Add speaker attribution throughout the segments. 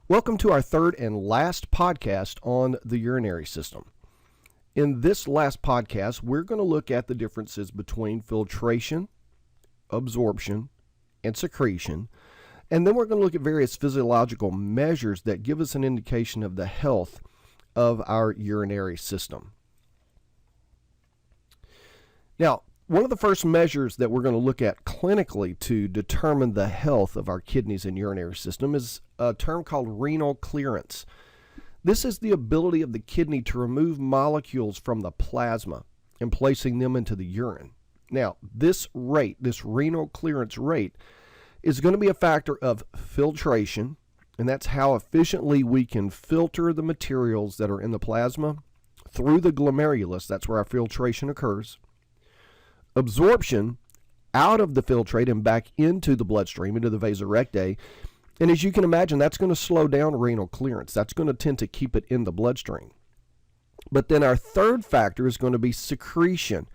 Speaker 1: Welcome to our third and last podcast on the urinary system. In this last podcast, we're going to look at the differences between filtration, absorption, and secretion, and then we're going to look at various physiological measures that give us an indication of the health of our urinary system. Now, one of the first measures that we're going to look at clinically to determine the health of our kidneys and urinary system is a term called renal clearance. This is the ability of the kidney to remove molecules from the plasma and placing them into the urine. Now, this renal clearance rate, is going to be a factor of filtration, and that's how efficiently we can filter the materials that are in the plasma through the glomerulus. That's where our filtration occurs. Absorption out of the filtrate and back into the bloodstream, into the vasa rectae. And as you can imagine, that's going to slow down renal clearance. That's going to tend to keep it in the bloodstream. But then our third factor is going to be secretion.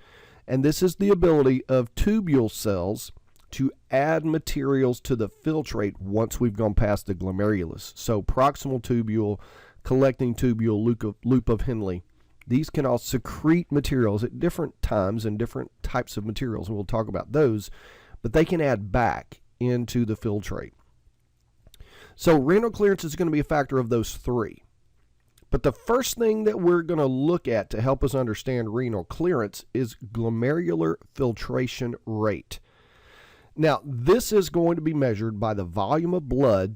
Speaker 1: And this is the ability of tubule cells to add materials to the filtrate once we've gone past the glomerulus. So proximal tubule, collecting tubule, loop of Henle. These can all secrete materials at different times and different types of materials, and we'll talk about those, but they can add back into the filtrate. So renal clearance is going to be a factor of those three. But the first thing that we're going to look at to help us understand renal clearance is glomerular filtration rate. Now, this is going to be measured by the volume of blood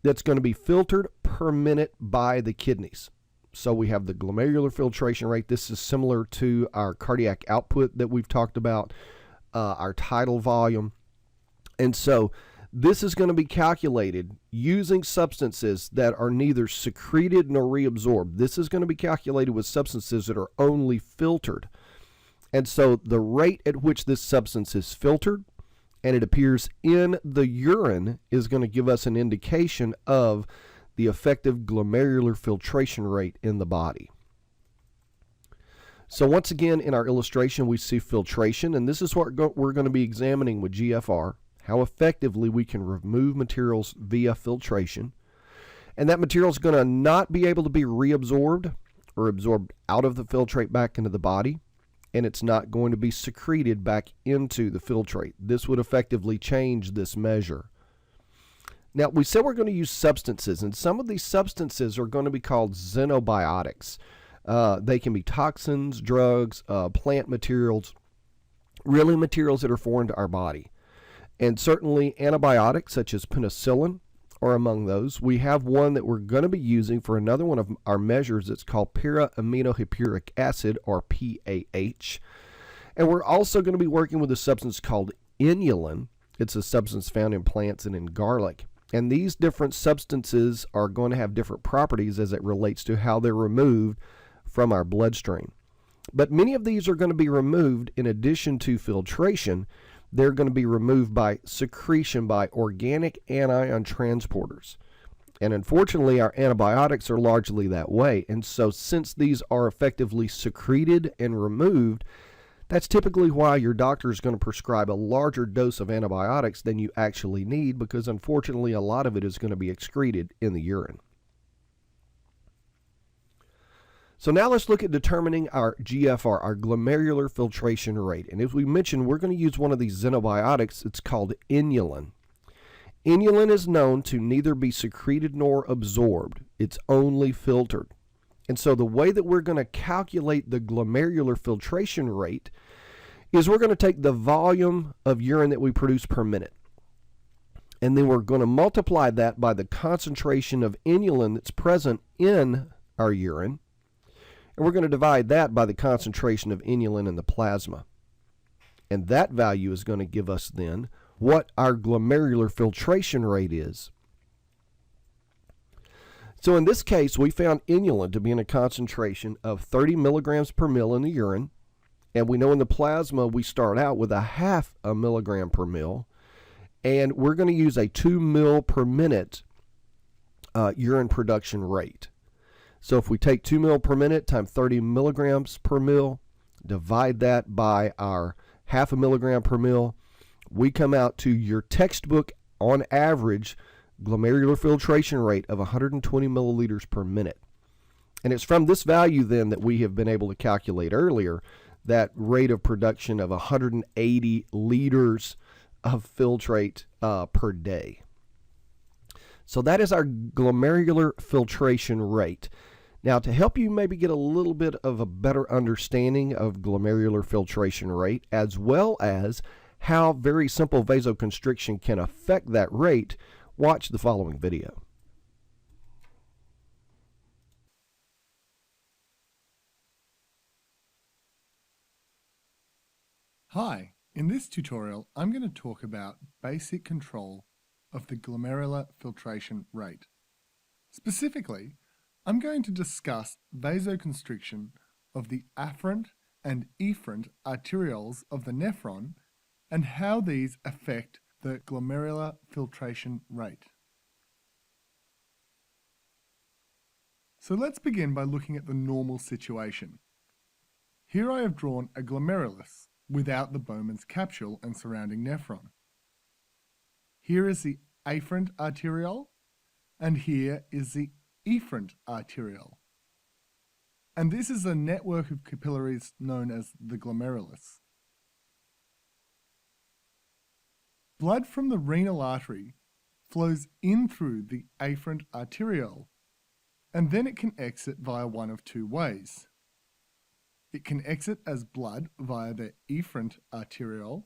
Speaker 1: that's going to be filtered per minute by the kidneys. So we have the glomerular filtration rate. This is similar to our cardiac output that we've talked about, our tidal volume. And so this is going to be calculated using substances that are neither secreted nor reabsorbed. This is going to be calculated with substances that are only filtered. And so the rate at which this substance is filtered and it appears in the urine is going to give us an indication of the effective glomerular filtration rate in the body. So once again, in our illustration, we see filtration, and this is what we're going to be examining with GFR, how effectively we can remove materials via filtration. And that material is going to not be able to be reabsorbed or absorbed out of the filtrate back into the body, and it's not going to be secreted back into the filtrate. This would effectively change this measure. Now, we said we're going to use substances, and some of these substances are going to be called xenobiotics. They can be toxins, drugs, plant materials, really materials that are foreign to our body. And certainly antibiotics such as penicillin are among those. We have one that we're going to be using for another one of our measures. It's called para-aminohippuric acid, or PAH. And we're also going to be working with a substance called inulin. It's a substance found in plants and in garlic. And these different substances are going to have different properties as it relates to how they're removed from our bloodstream. But many of these are going to be removed in addition to filtration. They're going to be removed by secretion by organic anion transporters. And unfortunately, our antibiotics are largely that way. And so since these are effectively secreted and removed, that's typically why your doctor is going to prescribe a larger dose of antibiotics than you actually need, because unfortunately a lot of it is going to be excreted in the urine. So now let's look at determining our GFR, our glomerular filtration rate. And as we mentioned, we're going to use one of these xenobiotics. It's called inulin. Inulin is known to neither be secreted nor absorbed. It's only filtered. And so the way that we're going to calculate the glomerular filtration rate is we're going to take the volume of urine that we produce per minute. And then we're going to multiply that by the concentration of inulin that's present in our urine. And we're going to divide that by the concentration of inulin in the plasma. And that value is going to give us then what our glomerular filtration rate is. So in this case, we found inulin to be in a concentration of 30 milligrams per mil in the urine. And we know in the plasma, we start out with a half a milligram per mil. And we're going to use a 2 mil per minute urine production rate. So if we take 2 mil per minute times 30 milligrams per mil, divide that by our half a milligram per mil, we come out to your textbook on average glomerular filtration rate of 120 milliliters per minute. And it's from this value then that we have been able to calculate earlier that rate of production of 180 liters of filtrate per day. So that is our glomerular filtration rate. Now, to help you maybe get a little bit of a better understanding of glomerular filtration rate, as well as how very simple vasoconstriction can affect that rate, watch the following video.
Speaker 2: Hi, in this tutorial I'm going to talk about basic control of the glomerular filtration rate. Specifically, I'm going to discuss vasoconstriction of the afferent and efferent arterioles of the nephron and how these affect the glomerular filtration rate. So let's begin by looking at the normal situation. Here I have drawn a glomerulus without the Bowman's capsule and surrounding nephron. Here is the afferent arteriole, and here is the efferent arteriole. And this is a network of capillaries known as the glomerulus. Blood from the renal artery flows in through the afferent arteriole, and then it can exit via one of two ways. It can exit as blood via the efferent arteriole,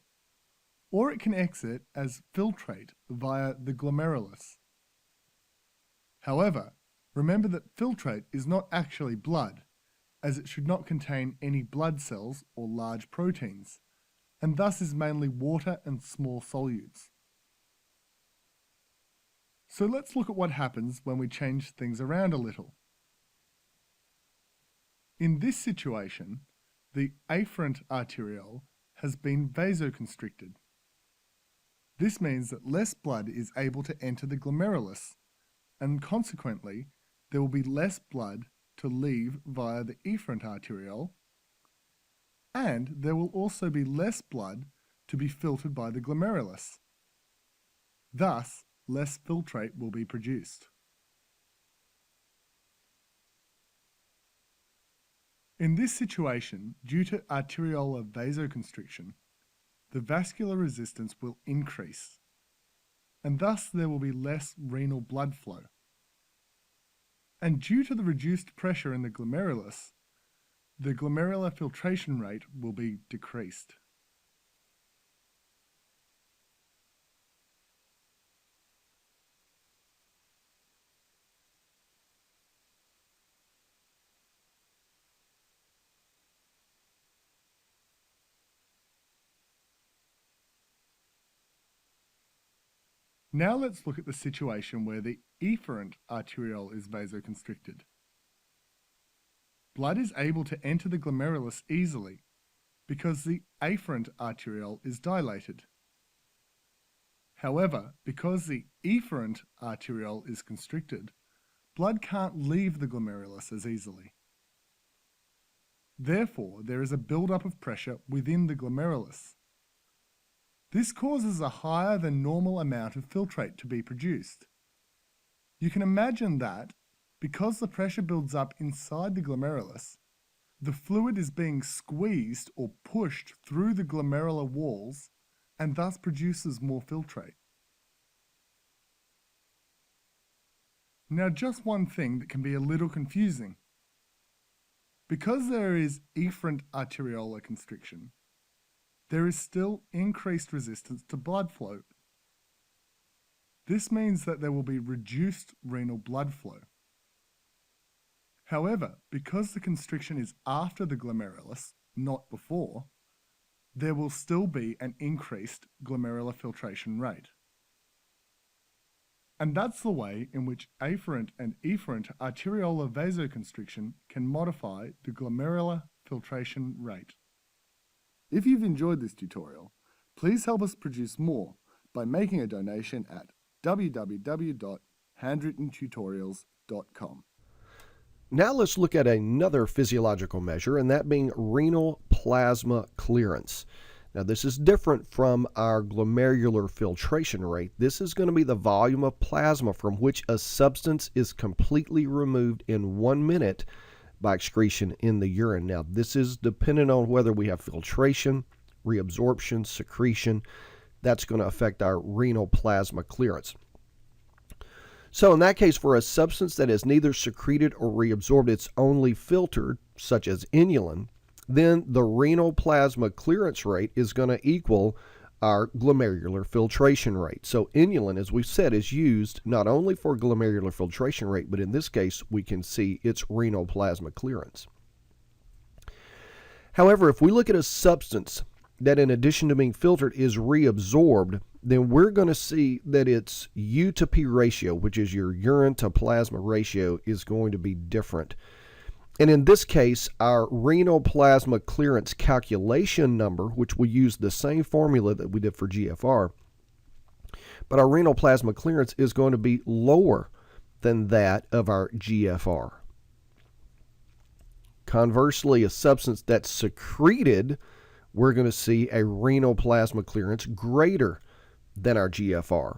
Speaker 2: or it can exit as filtrate via the glomerulus. However, remember that filtrate is not actually blood, as it should not contain any blood cells or large proteins, and thus is mainly water and small solutes. So let's look at what happens when we change things around a little. In this situation, the afferent arteriole has been vasoconstricted. This means that less blood is able to enter the glomerulus, and consequently, there will be less blood to leave via the efferent arteriole, and there will also be less blood to be filtered by the glomerulus. Thus, less filtrate will be produced. In this situation, due to arteriolar vasoconstriction, the vascular resistance will increase, and thus there will be less renal blood flow. And due to the reduced pressure in the glomerulus, the glomerular filtration rate will be decreased. Now let's look at the situation where the efferent arteriole is vasoconstricted. Blood is able to enter the glomerulus easily because the afferent arteriole is dilated. However, because the efferent arteriole is constricted, blood can't leave the glomerulus as easily. Therefore, there is a buildup of pressure within the glomerulus. This causes a higher than normal amount of filtrate to be produced. You can imagine that, because the pressure builds up inside the glomerulus, the fluid is being squeezed or pushed through the glomerular walls and thus produces more filtrate. Now, just one thing that can be a little confusing. Because there is efferent arteriolar constriction, there is still increased resistance to blood flow. This means that there will be reduced renal blood flow. However, because the constriction is after the glomerulus, not before, there will still be an increased glomerular filtration rate. And that's the way in which afferent and efferent arteriolar vasoconstriction can modify the glomerular filtration rate. If you've enjoyed this tutorial, please help us produce more by making a donation at www.handwrittentutorials.com.
Speaker 1: Now let's look at another physiological measure, and that being renal plasma clearance. Now, this is different from our glomerular filtration rate. This is going to be the volume of plasma from which a substance is completely removed in 1 minute by excretion in the urine. Now, this is dependent on whether we have filtration, reabsorption, secretion. That's going to affect our renal plasma clearance. So in that case, for a substance that is neither secreted or reabsorbed, it's only filtered, such as inulin, then the renal plasma clearance rate is going to equal our glomerular filtration rate. So inulin, as we've said, is used not only for glomerular filtration rate, but in this case, we can see its renal plasma clearance. However, if we look at a substance that in addition to being filtered is reabsorbed, then we're going to see that its U to P ratio, which is your urine to plasma ratio, is going to be different. And in this case, our renal plasma clearance calculation number, which we use the same formula that we did for GFR, but our renal plasma clearance is going to be lower than that of our GFR. Conversely, a substance that's secreted, we're going to see a renal plasma clearance greater than our GFR.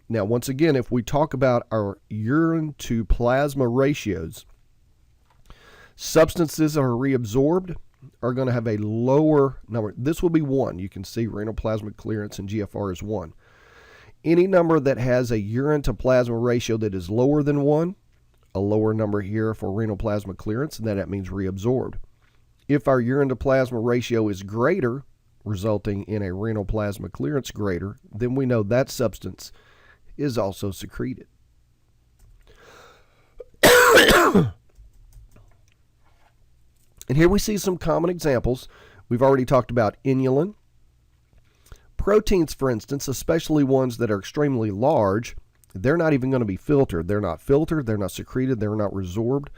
Speaker 1: Now, once again, if we talk about our urine to plasma ratios, substances that are reabsorbed are going to have a lower number. This will be 1. You can see renal plasma clearance and GFR is 1. Any number that has a urine to plasma ratio that is lower than 1, a lower number here for renal plasma clearance, and then that means reabsorbed. If our urine to plasma ratio is greater, resulting in a renal plasma clearance greater, then we know that substance is also secreted. And here we see some common examples. We've already talked about inulin. Proteins, for instance, especially ones that are extremely large, they're not even going to be filtered. They're not filtered, they're not secreted, they're not resorbed.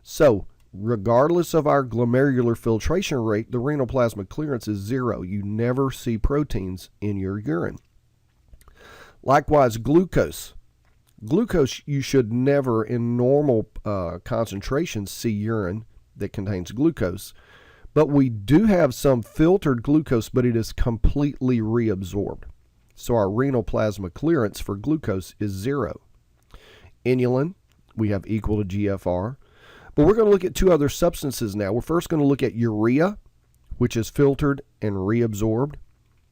Speaker 1: So, regardless of our glomerular filtration rate, the renal plasma clearance is 0. You never see proteins in your urine. Likewise, glucose. Glucose, you should never in normal concentrations see urine that contains glucose. But we do have some filtered glucose, but it is completely reabsorbed. So our renal plasma clearance for glucose is 0. Inulin, we have equal to GFR. But we're going to look at 2 other substances now. We're first going to look at urea, which is filtered and reabsorbed.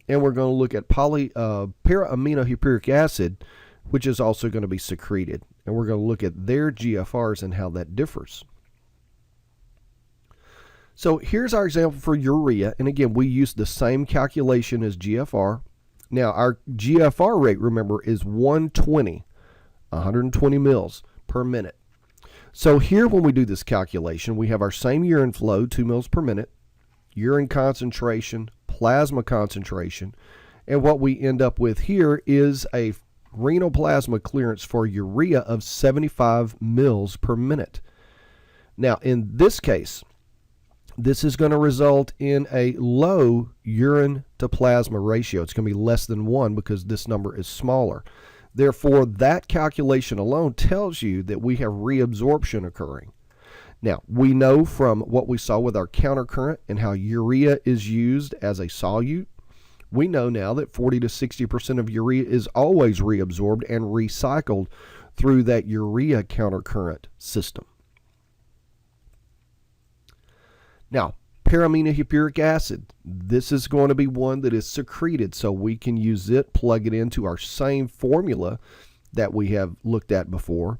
Speaker 1: And we're going to look at para-aminohippuric acid, which is also going to be secreted. And we're going to look at their GFRs and how that differs. So here's our example for urea. And again, we use the same calculation as GFR. Now, our GFR rate, remember, is 120 mils per minute. So here when we do this calculation, we have our same urine flow, 2 mils per minute, urine concentration, plasma concentration, and what we end up with here is a renal plasma clearance for urea of 75 mils per minute. Now, in this case, this is going to result in a low urine to plasma ratio. It's going to be less than 1 because this number is smaller. Therefore, that calculation alone tells you that we have reabsorption occurring. Now, we know from what we saw with our countercurrent and how urea is used as a solute, we know now that 40 to 60% of urea is always reabsorbed and recycled through that urea countercurrent system. Now, para-aminohippuric acid, this is going to be one that is secreted, so we can use it, plug it into our same formula that we have looked at before.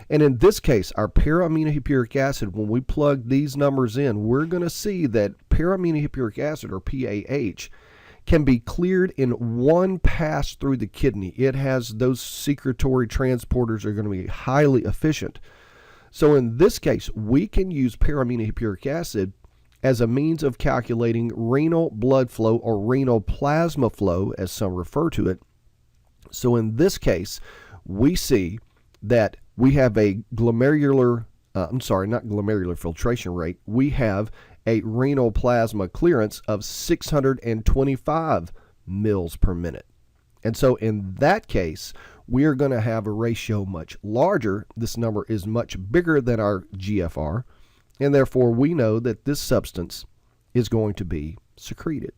Speaker 1: And in this case, our para-aminohippuric acid, when we plug these numbers in, we're going to see that para-aminohippuric acid, or PAH, can be cleared in 1 pass through the kidney. It has those secretory transporters are going to be highly efficient. So in this case, we can use para-aminohippuric acid as a means of calculating renal blood flow, or renal plasma flow, as some refer to it. So in this case, we see that we have a glomerular filtration rate. We have a renal plasma clearance of 625 mils per minute. And so in that case, we are going to have a ratio much larger. This number is much bigger than our GFR, and therefore we know that this substance is going to be secreted.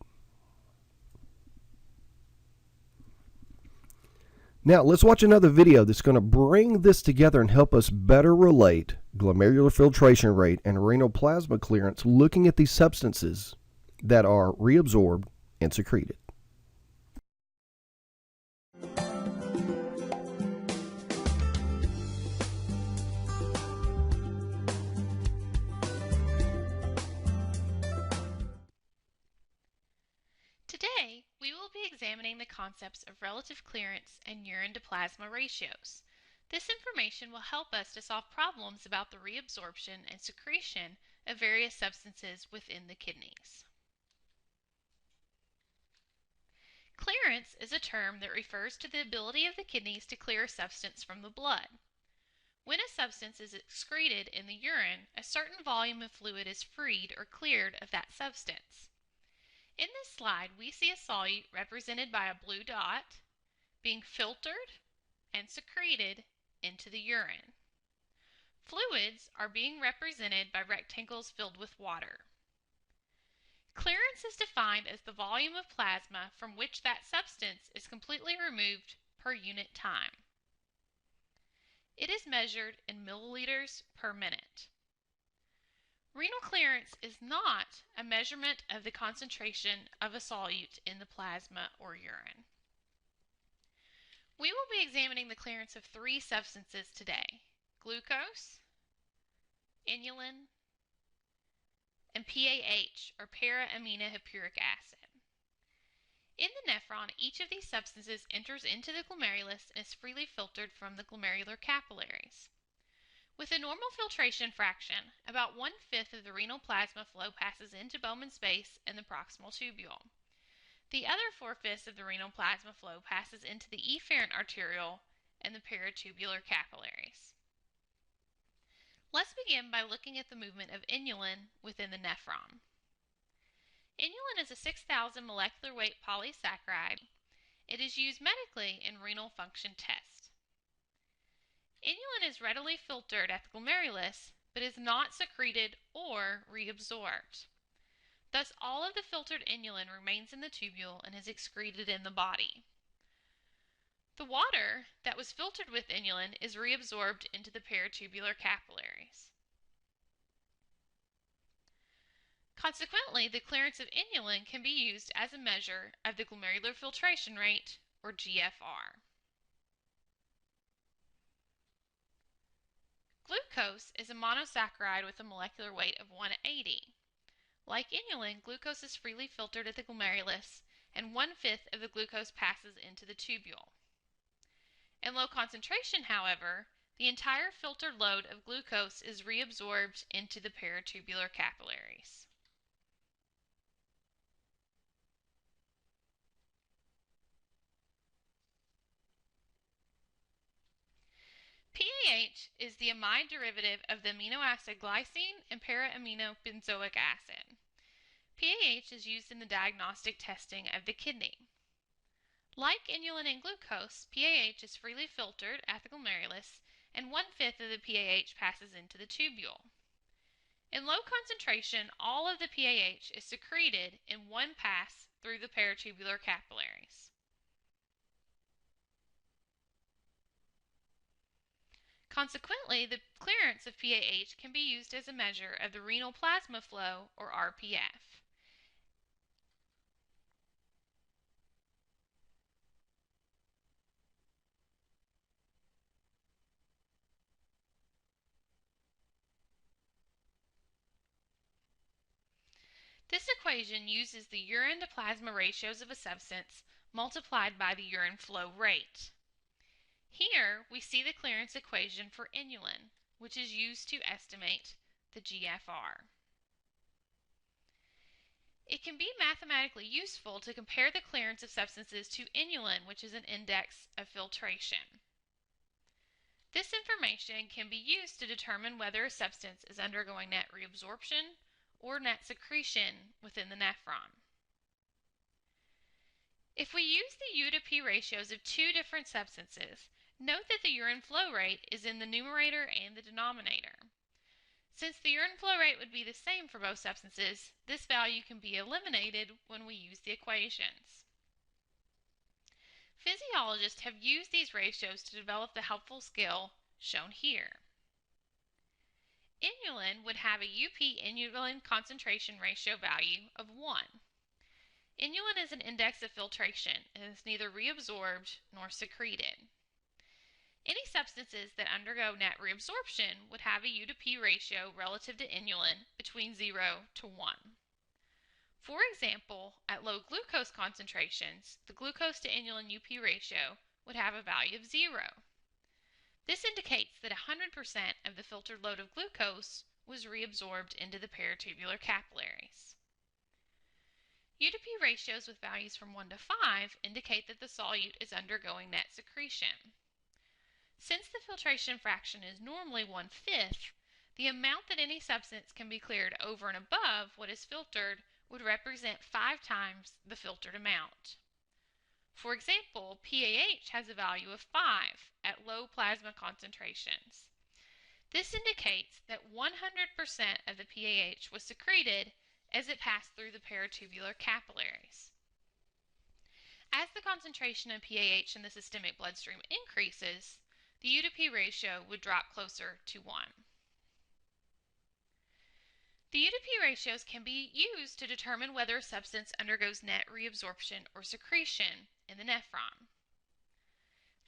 Speaker 1: Now, let's watch another video that's going to bring this together and help us better relate glomerular filtration rate and renal plasma clearance, looking at these substances that are reabsorbed and secreted.
Speaker 3: Today, we will be examining the concepts of relative clearance and urine to plasma ratios. This information will help us to solve problems about the reabsorption and secretion of various substances within the kidneys. Clearance is a term that refers to the ability of the kidneys to clear a substance from the blood. When a substance is excreted in the urine, a certain volume of fluid is freed or cleared of that substance. In this slide, we see a solute represented by a blue dot being filtered and secreted into the urine. Fluids are being represented by rectangles filled with water. Clearance is defined as the volume of plasma from which that substance is completely removed per unit time. It is measured in milliliters per minute. Renal clearance is not a measurement of the concentration of a solute in the plasma or urine. We will be examining the clearance of three substances today: glucose, inulin, and PAH, or para-aminohippuric acid. In the nephron, each of these substances enters into the glomerulus and is freely filtered from the glomerular capillaries. With a normal filtration fraction, about 1/5 of the renal plasma flow passes into Bowman space and the proximal tubule. The other 4/5 of the renal plasma flow passes into the efferent arteriole and the peritubular capillaries. Let's begin by looking at the movement of inulin within the nephron. Inulin is a 6,000 molecular weight polysaccharide. It is used medically in renal function tests. Inulin is readily filtered at the glomerulus, but is not secreted or reabsorbed. Thus, all of the filtered inulin remains in the tubule and is excreted in the body. The water that was filtered with inulin is reabsorbed into the peritubular capillaries. Consequently, the clearance of inulin can be used as a measure of the glomerular filtration rate, or GFR. Glucose is a monosaccharide with a molecular weight of 180. Like inulin, glucose is freely filtered at the glomerulus, and 1/5 of the glucose passes into the tubule. In low concentration, however, the entire filtered load of glucose is reabsorbed into the peritubular capillaries. PAH is the amide derivative of the amino acid glycine and para-aminobenzoic acid. PAH is used in the diagnostic testing of the kidney. Like inulin and glucose, PAH is freely filtered at the glomerulus, and 1/5 of the PAH passes into the tubule. In low concentration, all of the PAH is secreted in one pass through the peritubular capillaries. Consequently, the clearance of PAH can be used as a measure of the renal plasma flow, or RPF. This equation uses the urine to plasma ratios of a substance multiplied by the urine flow rate. Here we see the clearance equation for inulin, which is used to estimate the GFR. It can be mathematically useful to compare the clearance of substances to inulin, which is an index of filtration. This information can be used to determine whether a substance is undergoing net reabsorption or net secretion within the nephron. If we use the U to P ratios of two different substances, note that the urine flow rate is in the numerator and the denominator. Since the urine flow rate would be the same for both substances, this value can be eliminated when we use the equations. Physiologists have used these ratios to develop the helpful skill shown here. Inulin would have a UP inulin concentration ratio value of 1. Inulin is an index of filtration and is neither reabsorbed nor secreted. Any substances that undergo net reabsorption would have a U to P ratio relative to inulin between 0 to 1. For example, at low glucose concentrations, the glucose to inulin UP ratio would have a value of 0. This indicates that 100% of the filtered load of glucose was reabsorbed into the peritubular capillaries. U to P ratios with values from 1 to 5 indicate that the solute is undergoing net secretion. Since the filtration fraction is normally 1/5, the amount that any substance can be cleared over and above what is filtered would represent 5 times the filtered amount. For example, PAH has a value of 5 at low plasma concentrations. This indicates that 100% of the PAH was secreted as it passed through the peritubular capillaries. As the concentration of PAH in the systemic bloodstream increases, the U to P ratio would drop closer to 1. The U to P ratios can be used to determine whether a substance undergoes net reabsorption or secretion in the nephron.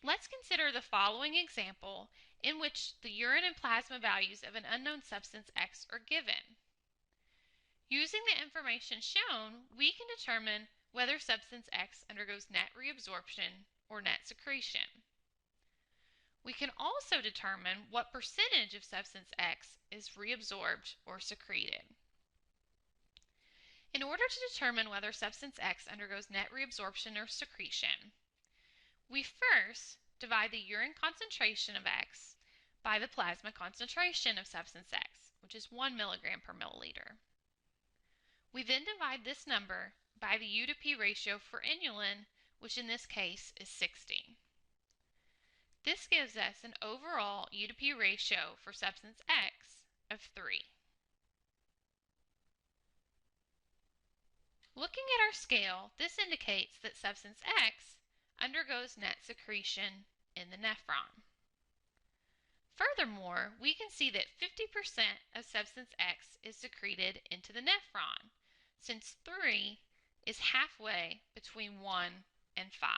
Speaker 3: Let's consider the following example in which the urine and plasma values of an unknown substance X are given. Using the information shown, we can determine whether substance X undergoes net reabsorption or net secretion. We can also determine what percentage of substance X is reabsorbed or secreted. In order to determine whether substance X undergoes net reabsorption or secretion, we first divide the urine concentration of X by the plasma concentration of substance X, which is 1 milligram per milliliter. We then divide this number by the U to P ratio for inulin, which in this case is 60. This gives us an overall U to P ratio for substance X of 3. Looking at our scale, this indicates that substance X undergoes net secretion in the nephron. Furthermore, we can see that 50% of substance X is secreted into the nephron, since 3 is halfway between 1 and 5.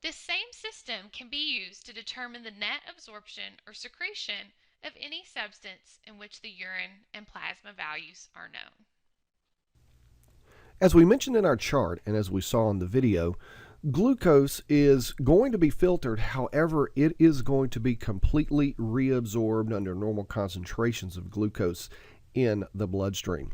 Speaker 3: This same system can be used to determine the net absorption or secretion of any substance in which the urine and plasma values are known.
Speaker 1: As we mentioned in our chart and as we saw in the video, glucose is going to be filtered. However, it is going to be completely reabsorbed under normal concentrations of glucose in the bloodstream.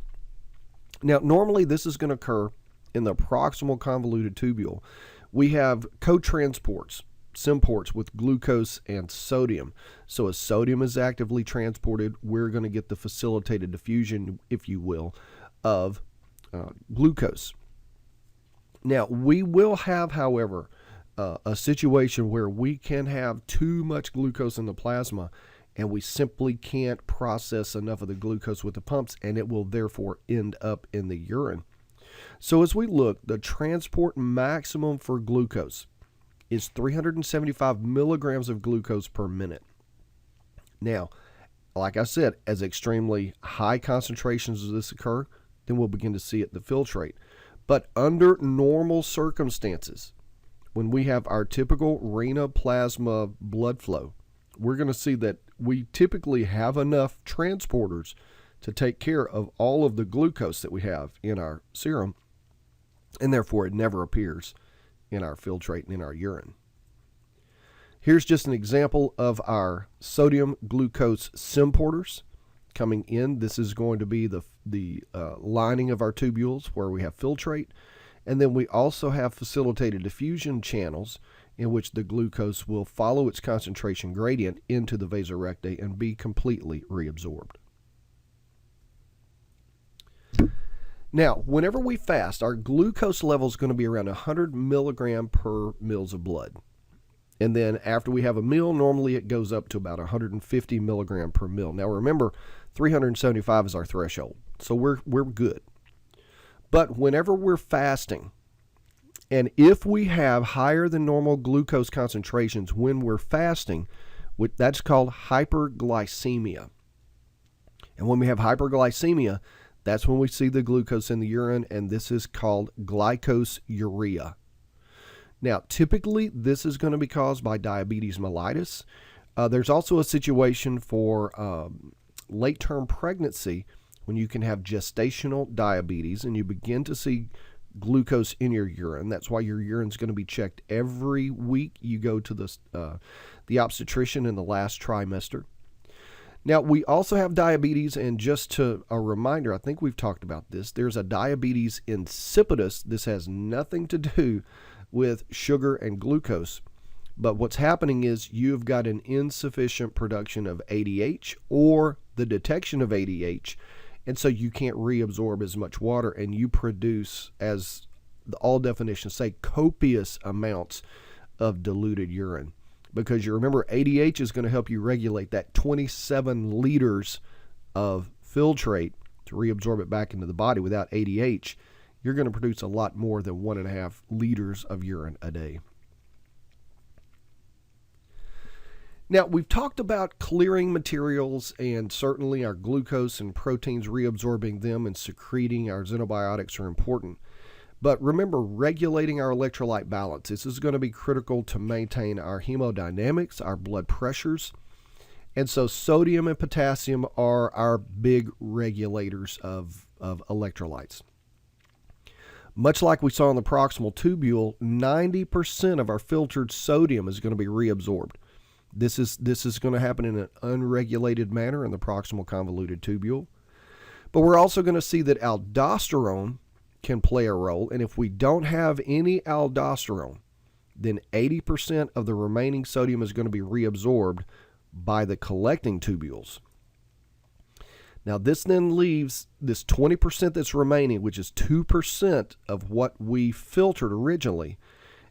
Speaker 1: Now, normally this is going to occur in the proximal convoluted tubule. We have co-transports, symports with glucose and sodium. So as sodium is actively transported, we're going to get the facilitated diffusion, if you will, of glucose. Now, we will have, however, a situation where we can have too much glucose in the plasma and we simply can't process enough of the glucose with the pumps, and it will therefore end up in the urine. So as we look, the transport maximum for glucose is 375 milligrams of glucose per minute. Now, like I said, as extremely high concentrations of this occur, then we'll begin to see it filtrate. But under normal circumstances, when we have our typical renal-plasma blood flow, we're going to see that we typically have enough transporters to take care of all of the glucose that we have in our serum, and therefore it never appears in our filtrate and in our urine. Here's just an example of our sodium glucose symporters coming in. This is going to be the lining of our tubules where we have filtrate, and then we also have facilitated diffusion channels in which the glucose will follow its concentration gradient into the vasa rectae and be completely reabsorbed. Now, whenever we fast, our glucose level is going to be around 100 milligram per mils of blood. And then after we have a meal, normally it goes up to about 150 milligram per mil. Now remember, 375 is our threshold, so we're good. But whenever we're fasting, And if we have higher than normal glucose concentrations when we're fasting, that's called hyperglycemia. And when we have hyperglycemia, that's when we see the glucose in the urine, and this is called glycosuria. Now, typically, this is going to be caused by diabetes mellitus. There's also a situation for late-term pregnancy when you can have gestational diabetes and you begin to see glucose in your urine. That's why your urine's going to be checked every week you go to the obstetrician in the last trimester. Now, we also have diabetes, and just to a reminder, I think we've talked about this, there's a diabetes insipidus. This has nothing to do with sugar and glucose, but what's happening is you've got an insufficient production of ADH or the detection of ADH, and so you can't reabsorb as much water, and you produce, as all definitions say, copious amounts of diluted urine. Because you remember, ADH is going to help you regulate that 27 liters of filtrate to reabsorb it back into the body. Without ADH, you're going to produce a lot more than 1.5 liters of urine a day. Now, we've talked about clearing materials and certainly our glucose and proteins, reabsorbing them and secreting our xenobiotics are important. But remember, regulating our electrolyte balance. This is going to be critical to maintain our hemodynamics, our blood pressures. And so sodium and potassium are our big regulators of electrolytes. Much like we saw in the proximal tubule, 90% of our filtered sodium is going to be reabsorbed. This is going to happen in an unregulated manner in the proximal convoluted tubule. But we're also going to see that aldosterone can play a role, and if we don't have any aldosterone, then 80% of the remaining sodium is going to be reabsorbed by the collecting tubules. Now, this then leaves this 20% that's remaining, which is 2% of what we filtered originally,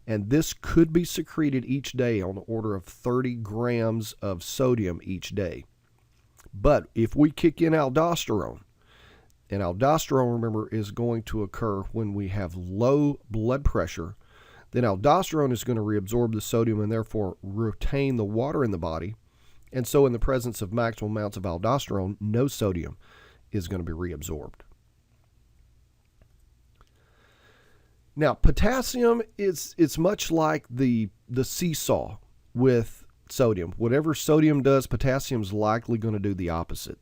Speaker 1: and this could be secreted each day on the order of 30 grams of sodium each day. But if we kick in aldosterone, and aldosterone, remember, is going to occur when we have low blood pressure, then aldosterone is going to reabsorb the sodium and therefore retain the water in the body. And so in the presence of maximum amounts of aldosterone, no sodium is going to be reabsorbed. Now, potassium it's much like the seesaw with sodium. Whatever sodium does, potassium's likely going to do the opposite.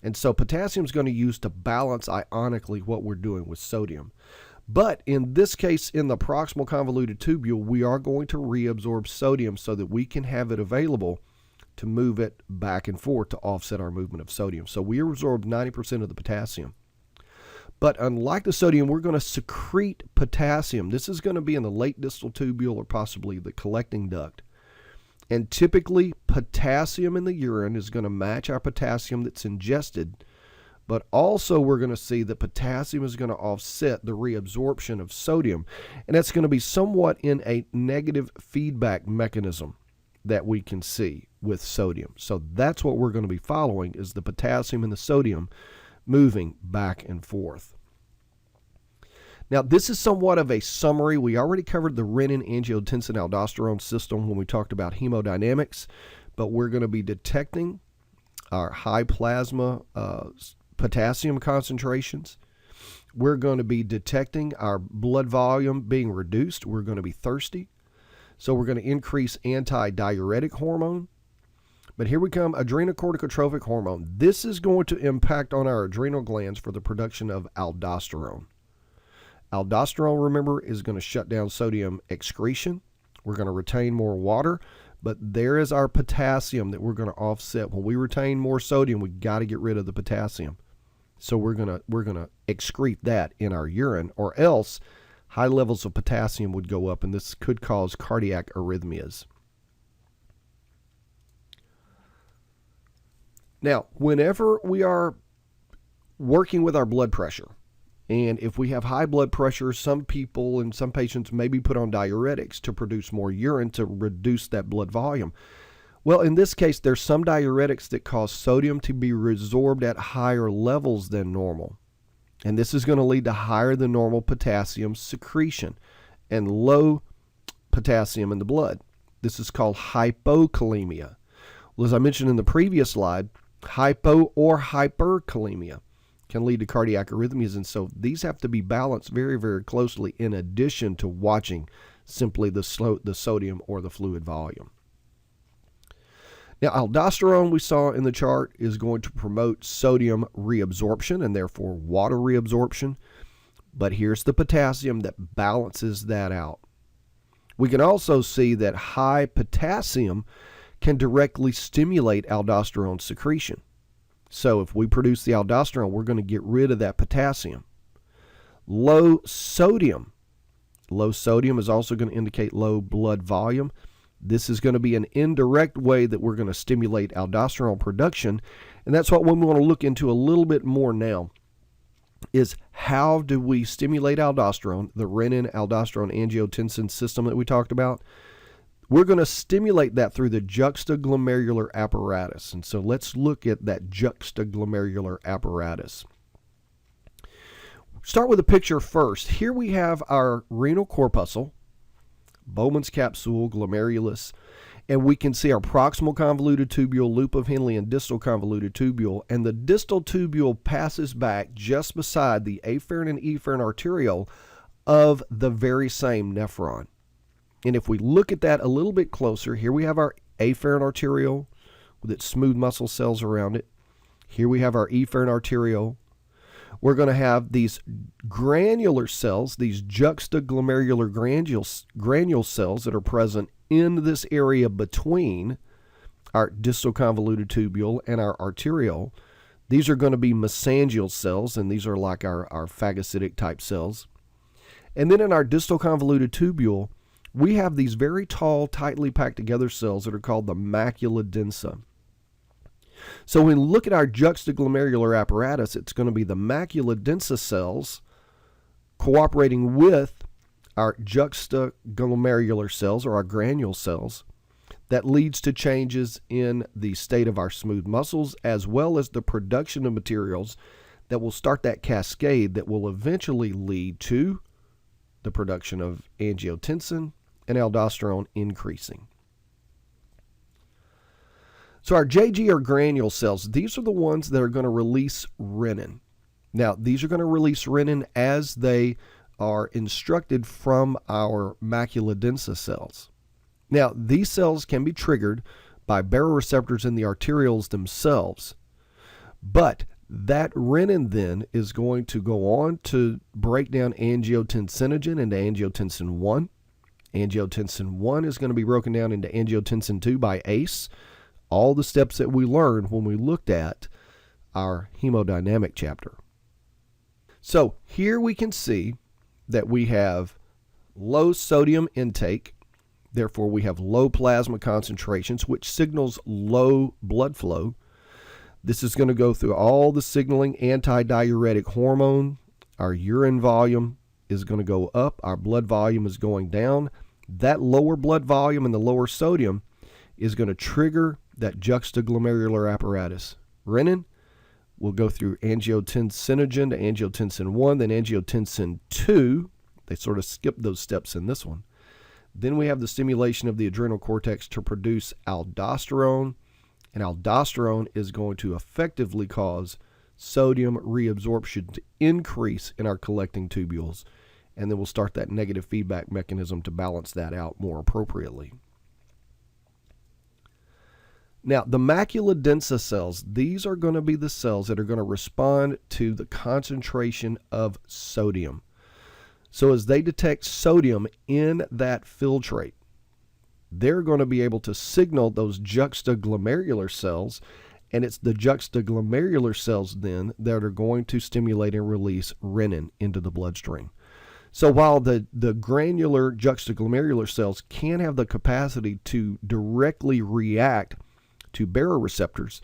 Speaker 1: And so potassium is going to use to balance ionically what we're doing with sodium. But in this case, in the proximal convoluted tubule, we are going to reabsorb sodium so that we can have it available to move it back and forth to offset our movement of sodium. So we absorb 90% of the potassium. But unlike the sodium, we're going to secrete potassium. This is going to be in the late distal tubule or possibly the collecting duct. And typically, potassium in the urine is going to match our potassium that's ingested, but also we're going to see that potassium is going to offset the reabsorption of sodium, and that's going to be somewhat in a negative feedback mechanism that we can see with sodium. So that's what we're going to be following, is the potassium and the sodium moving back and forth. Now, this is somewhat of a summary. We already covered the renin-angiotensin-aldosterone system when we talked about hemodynamics, but we're going to be detecting our high plasma potassium concentrations. We're going to be detecting our blood volume being reduced. We're going to be thirsty. So we're going to increase anti-diuretic hormone. But here we come, adrenocorticotropic hormone. This is going to impact on our adrenal glands for the production of aldosterone. Aldosterone, remember, is going to shut down sodium excretion. We're going to retain more water, but there is our potassium that we're going to offset. When we retain more sodium, we got to get rid of the potassium. So we're going to excrete that in our urine, or else high levels of potassium would go up, and this could cause cardiac arrhythmias. Now, whenever we are working with our blood pressure, and if we have high blood pressure, some people and some patients may be put on diuretics to produce more urine to reduce that blood volume. Well, in this case, there's some diuretics that cause sodium to be resorbed at higher levels than normal. And this is going to lead to higher than normal potassium secretion. and low potassium in the blood. This is called hypokalemia. Well, as I mentioned in the previous slide, hypo or hyperkalemia can lead to cardiac arrhythmias, and so these have to be balanced very, very closely in addition to watching simply the sodium or the fluid volume. Now, aldosterone we saw in the chart is going to promote sodium reabsorption and therefore water reabsorption, but here's the potassium that balances that out. We can also see that high potassium can directly stimulate aldosterone secretion. So if we produce the aldosterone, we're going to get rid of that potassium. Low sodium is also going to indicate low blood volume. This is going to be an indirect way that we're going to stimulate aldosterone production, and that's what we want to look into a little bit more now, is how do we stimulate aldosterone, the renin-aldosterone-angiotensin system that we talked about. We're going to stimulate that through the juxtaglomerular apparatus. And so let's look at that juxtaglomerular apparatus. Start with a picture first. Here we have our renal corpuscle, Bowman's capsule, glomerulus, and we can see our proximal convoluted tubule, loop of Henle, and distal convoluted tubule. And the distal tubule passes back just beside the afferent and efferent arteriole of the very same nephron. And if we look at that a little bit closer, here we have our afferent arteriole with its smooth muscle cells around it. Here we have our efferent arteriole. We're going to have these granular cells, these juxtaglomerular granule cells that are present in this area between our distal convoluted tubule and our arteriole. These are going to be mesangial cells, and these are like our phagocytic type cells. And then in our distal convoluted tubule, we have these very tall, tightly packed together cells that are called the macula densa. So when we look at our juxtaglomerular apparatus, it's going to be the macula densa cells cooperating with our juxtaglomerular cells, or our granule cells, that leads to changes in the state of our smooth muscles, as well as the production of materials that will start that cascade that will eventually lead to the production of angiotensin and aldosterone increasing. So our JG, or granule cells, these are the ones that are going to release renin. Now, these are going to release renin as they are instructed from our macula densa cells. Now, these cells can be triggered by baroreceptors in the arterioles themselves, but that renin then is going to go on to break down angiotensinogen into angiotensin 1. Angiotensin 1 is going to be broken down into angiotensin 2 by ACE, all the steps that we learned when we looked at our hemodynamic chapter. So here we can see that we have low sodium intake, therefore we have low plasma concentrations, which signals low blood flow. This is going to go through all the signaling antidiuretic hormone. Our urine volume is going to go up, our blood volume is going down. That lower blood volume and the lower sodium is going to trigger that juxtaglomerular apparatus. Renin will go through angiotensinogen to angiotensin 1, then angiotensin 2. They sort of skip those steps in this one. Then we have the stimulation of the adrenal cortex to produce aldosterone, and aldosterone is going to effectively cause sodium reabsorption to increase in our collecting tubules, and then we'll start that negative feedback mechanism to balance that out more appropriately. Now, the macula densa cells, these are going to be the cells that are going to respond to the concentration of sodium. So as they detect sodium in that filtrate, they're going to be able to signal those juxtaglomerular cells, and it's the juxtaglomerular cells then that are going to stimulate and release renin into the bloodstream. So while the granular juxtaglomerular cells can have the capacity to directly react to baroreceptors,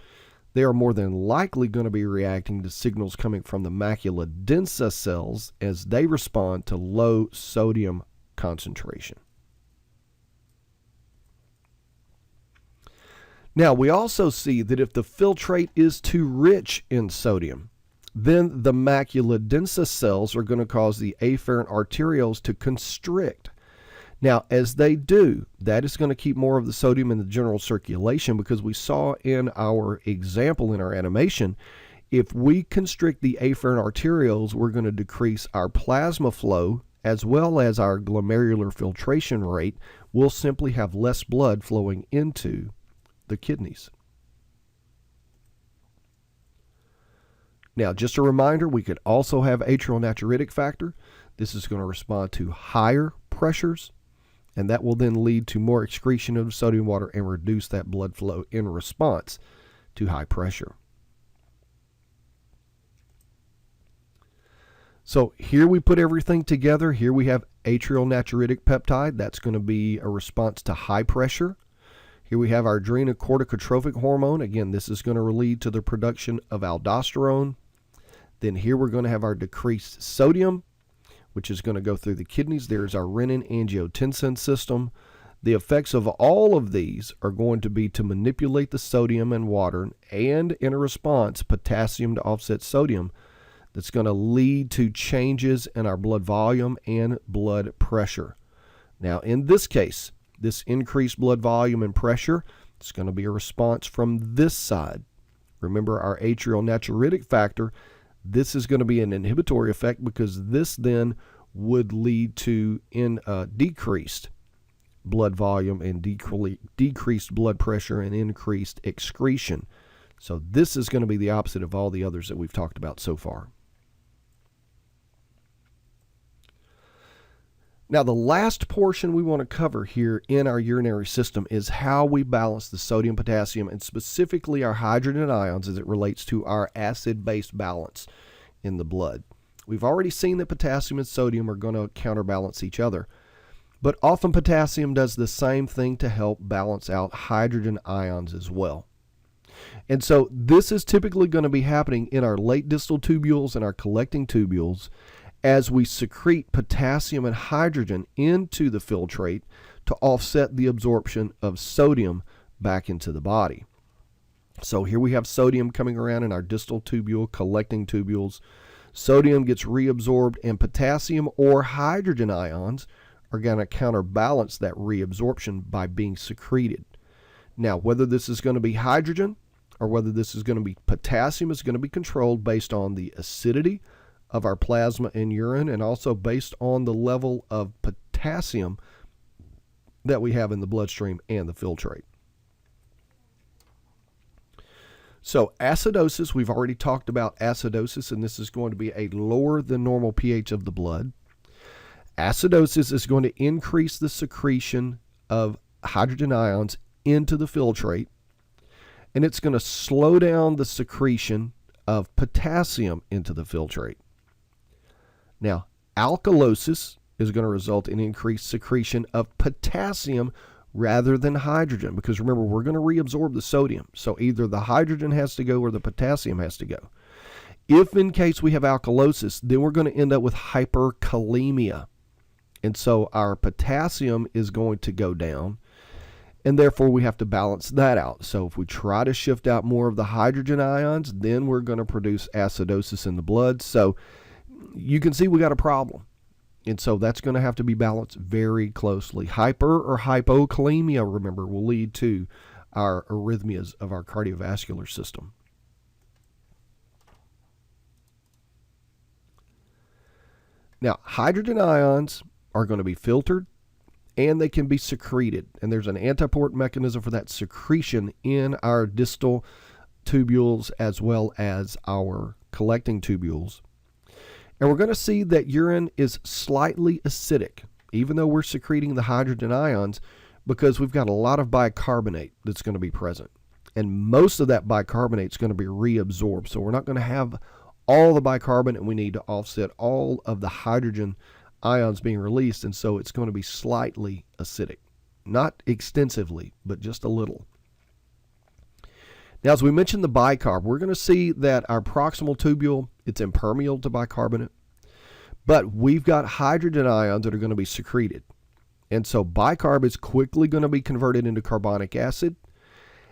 Speaker 1: they are more than likely going to be reacting to signals coming from the macula densa cells as they respond to low sodium concentration. Now, we also see that if the filtrate is too rich in sodium, then the macula densa cells are going to cause the afferent arterioles to constrict. Now, as they do, that is going to keep more of the sodium in the general circulation, because we saw in our example in our animation, if we constrict the afferent arterioles, we're going to decrease our plasma flow as well as our glomerular filtration rate. We'll simply have less blood flowing into the kidneys. Now, just a reminder, we could also have atrial natriuretic factor. This is going to respond to higher pressures, and that will then lead to more excretion of sodium water and reduce that blood flow in response to high pressure. So here we put everything together. Here we have atrial natriuretic peptide. That's going to be a response to high pressure. Here we have our adrenocorticotrophic hormone. Again, this is going to lead to the production of aldosterone. Then here we're going to have our decreased sodium, which is going to go through the kidneys. There's our renin-angiotensin system. The effects of all of these are going to be to manipulate the sodium and water, and in a response, potassium to offset sodium. That's going to lead to changes in our blood volume and blood pressure. Now, in this case, this increased blood volume and pressure, it's going to be a response from this side. Remember our atrial natriuretic factor. This is going to be an inhibitory effect, because this then would lead to decreased blood volume and decreased blood pressure and increased excretion. So this is going to be the opposite of all the others that we've talked about so far. Now, the last portion we want to cover here in our urinary system is how we balance the sodium, potassium, and specifically our hydrogen ions as it relates to our acid-base balance in the blood. We've already seen that potassium and sodium are going to counterbalance each other, but often potassium does the same thing to help balance out hydrogen ions as well. And so this is typically going to be happening in our late distal tubules and our collecting tubules, as we secrete potassium and hydrogen into the filtrate to offset the absorption of sodium back into the body. So here we have sodium coming around in our distal tubule, collecting tubules. Sodium gets reabsorbed, and potassium or hydrogen ions are going to counterbalance that reabsorption by being secreted. Now, whether this is going to be hydrogen or whether this is going to be potassium is going to be controlled based on the acidity of our plasma and urine, and also based on the level of potassium that we have in the bloodstream and the filtrate. So acidosis, we've already talked about acidosis, and this is going to be a lower than normal pH of the blood. Acidosis is going to increase the secretion of hydrogen ions into the filtrate, and it's going to slow down the secretion of potassium into the filtrate. Now, alkalosis is going to result in increased secretion of potassium rather than hydrogen, because remember, we're going to reabsorb the sodium. So either the hydrogen has to go or the potassium has to go. If in case we have alkalosis, then we're going to end up with hyperkalemia. And so our potassium is going to go down, and therefore we have to balance that out. So if we try to shift out more of the hydrogen ions, then we're going to produce acidosis in the blood. So you can see we got a problem. And so that's going to have to be balanced very closely. Hyper or hypokalemia, remember, will lead to our arrhythmias of our cardiovascular system. Now, hydrogen ions are going to be filtered, and they can be secreted. And there's an antiport mechanism for that secretion in our distal tubules as well as our collecting tubules. And we're going to see that urine is slightly acidic, even though we're secreting the hydrogen ions, because we've got a lot of bicarbonate that's going to be present. And most of that bicarbonate is going to be reabsorbed. So we're not going to have all the bicarbonate we need to offset all of the hydrogen ions being released. And so it's going to be slightly acidic. Not extensively, but just a little. Now, as we mentioned the bicarb, we're going to see that our proximal tubule, it's impermeable to bicarbonate, but we've got hydrogen ions that are going to be secreted. And so bicarb is quickly going to be converted into carbonic acid.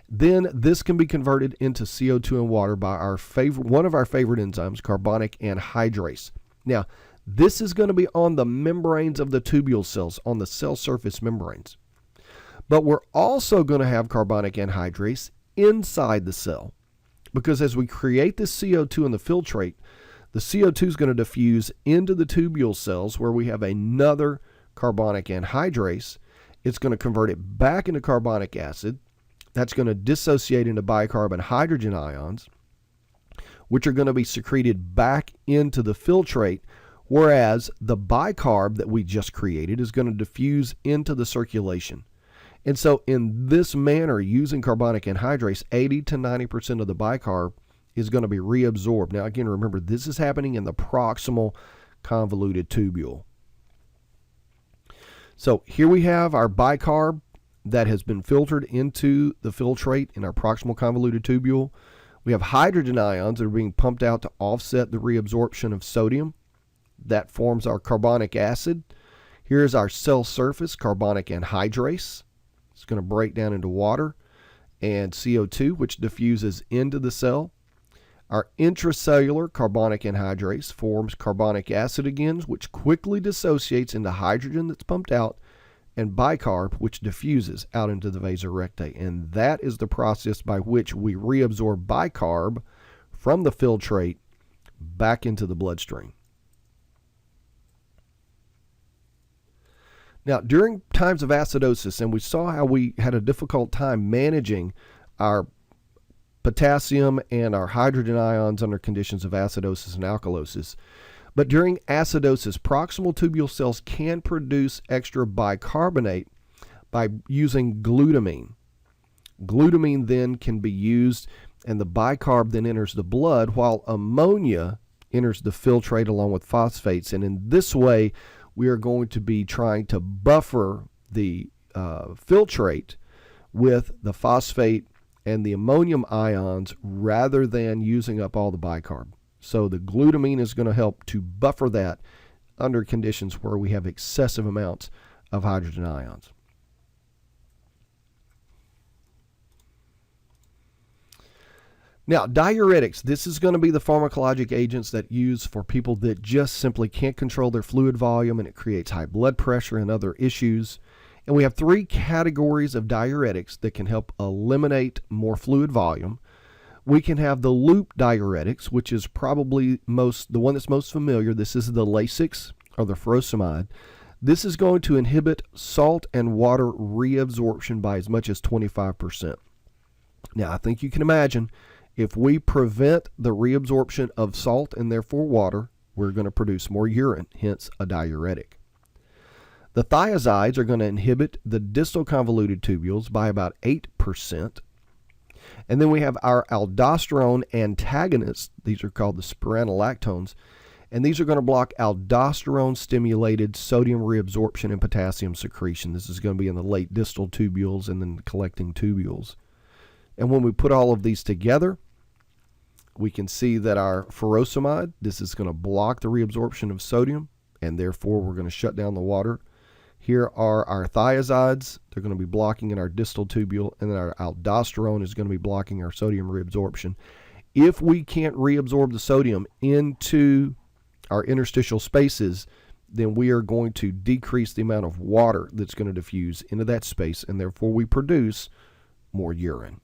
Speaker 1: Then this can be converted into CO2 and water by one of our favorite enzymes, carbonic anhydrase. Now, This is going to be on the membranes of the tubule cells, on the cell surface membranes. But we're also going to have carbonic anhydrase inside the cell, because as we create this CO2 in the filtrate, the CO2 is going to diffuse into the tubule cells where we have another carbonic anhydrase. It's going to convert it back into carbonic acid. That's going to dissociate into bicarb and hydrogen ions, which are going to be secreted back into the filtrate, whereas the bicarb that we just created is going to diffuse into the circulation. And so in this manner, using carbonic anhydrase, 80 to 90% of the bicarb is going to be reabsorbed. Now again, remember, this is happening in the proximal convoluted tubule. So here we have our bicarb that has been filtered into the filtrate in our proximal convoluted tubule. We have hydrogen ions that are being pumped out to offset the reabsorption of sodium. That forms our carbonic acid. Here's our cell surface carbonic anhydrase. It's going to break down into water and CO2, which diffuses into the cell. Our intracellular carbonic anhydrase forms carbonic acid again, which quickly dissociates into hydrogen that's pumped out, and bicarb, which diffuses out into the vasa rectae. And that is the process by which we reabsorb bicarb from the filtrate back into the bloodstream. Now, during times of acidosis, and we saw how we had a difficult time managing our potassium and our hydrogen ions under conditions of acidosis and alkalosis, but during acidosis, proximal tubule cells can produce extra bicarbonate by using glutamine. Glutamine then can be used, and the bicarb then enters the blood, while ammonia enters the filtrate along with phosphates. And in this way, we are going to be trying to buffer the filtrate with the phosphate and the ammonium ions rather than using up all the bicarb. So the glutamine is going to help to buffer that under conditions where we have excessive amounts of hydrogen ions. Now, diuretics, this is going to be the pharmacologic agents that use for people that just simply can't control their fluid volume, and it creates high blood pressure and other issues. And we have three categories of diuretics that can help eliminate more fluid volume. We can have the loop diuretics, which is probably the one that's most familiar. This is the Lasix or the furosemide. This is going to inhibit salt and water reabsorption by as much as 25%. Now, I think you can imagine, if we prevent the reabsorption of salt and therefore water, we're going to produce more urine, hence a diuretic. The thiazides are going to inhibit the distal convoluted tubules by about 8%. And then we have our aldosterone antagonists. These are called the spironolactones. And these are going to block aldosterone-stimulated sodium reabsorption and potassium secretion. This is going to be in the late distal tubules and then the collecting tubules. And when we put all of these together, we can see that our furosemide, this is going to block the reabsorption of sodium, and therefore we're going to shut down the water. Here are our thiazides. They're going to be blocking in our distal tubule, and then our aldosterone is going to be blocking our sodium reabsorption. If we can't reabsorb the sodium into our interstitial spaces, then we are going to decrease the amount of water that's going to diffuse into that space, and therefore we produce more urine.